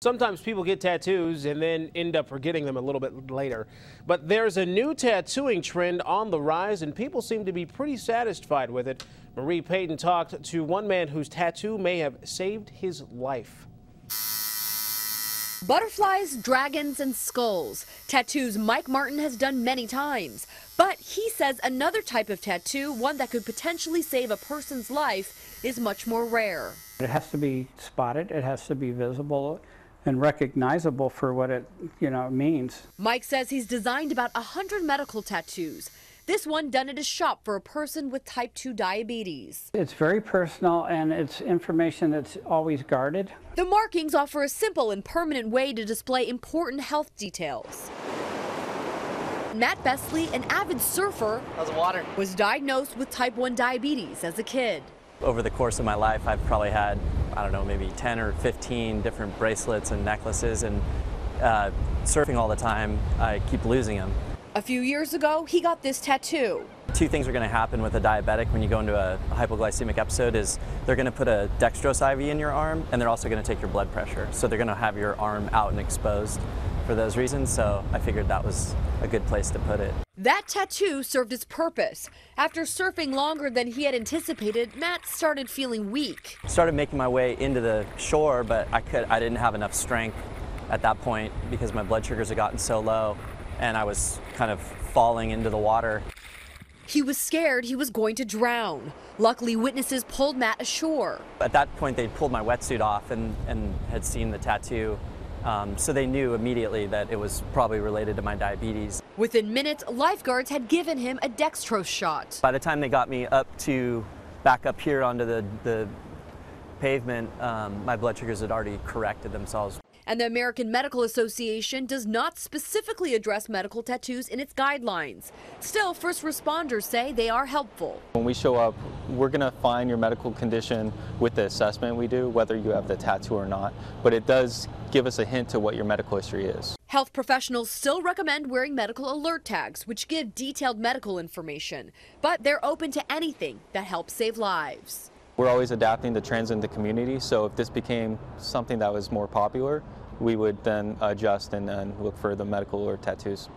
Sometimes people get tattoos and then end up forgetting them a little bit later. But there's a new tattooing trend on the rise, and people seem to be pretty satisfied with it. Marie Payton talked to one man whose tattoo may have saved his life. Butterflies, dragons, and skulls. Tattoos Mike Martin has done many times. But he says another type of tattoo, one that could potentially save a person's life, is much more rare. It has to be spotted, it has to be visible and recognizable for what it means. Mike says he's designed about 100 medical tattoos. This one done at his shop for a person with type 2 diabetes. It's very personal and it's information that's always guarded. The markings offer a simple and permanent way to display important health details. Matt Besley, an avid surfer, was diagnosed with type 1 diabetes as a kid. Over the course of my life, I've probably had, I don't know, maybe 10 or 15 different bracelets and necklaces, and surfing all the time, I keep losing them. A few years ago, he got this tattoo. Two things are going to happen with a diabetic when you go into a hypoglycemic episode is they're going to put a dextrose IV in your arm, and they're also going to take your blood pressure. So they're going to have your arm out and exposed for those reasons, so I figured that was a good place to put it. That tattoo served its purpose. After surfing longer than he had anticipated, Matt started feeling weak. Started making my way into the shore, but I didn't have enough strength at that point because my blood sugars had gotten so low, and I was kind of falling into the water. He was scared he was going to drown. Luckily, witnesses pulled Matt ashore. At that point, they'd pulled my wetsuit off and had seen the tattoo. So they knew immediately that it was probably related to my diabetes. Within minutes, lifeguards had given him a dextrose shot. By the time they got me back up here onto the pavement, my blood sugars had already corrected themselves. And the American Medical Association does not specifically address medical tattoos in its guidelines. Still, first responders say they are helpful. When we show up, we're going to find your medical condition with the assessment we do, whether you have the tattoo or not. But it does give us a hint to what your medical history is. Health professionals still recommend wearing medical alert tags, which give detailed medical information. But they're open to anything that helps save lives. We're always adapting to trends in the community, so if this became something that was more popular, we would then adjust and look for the medical or tattoos.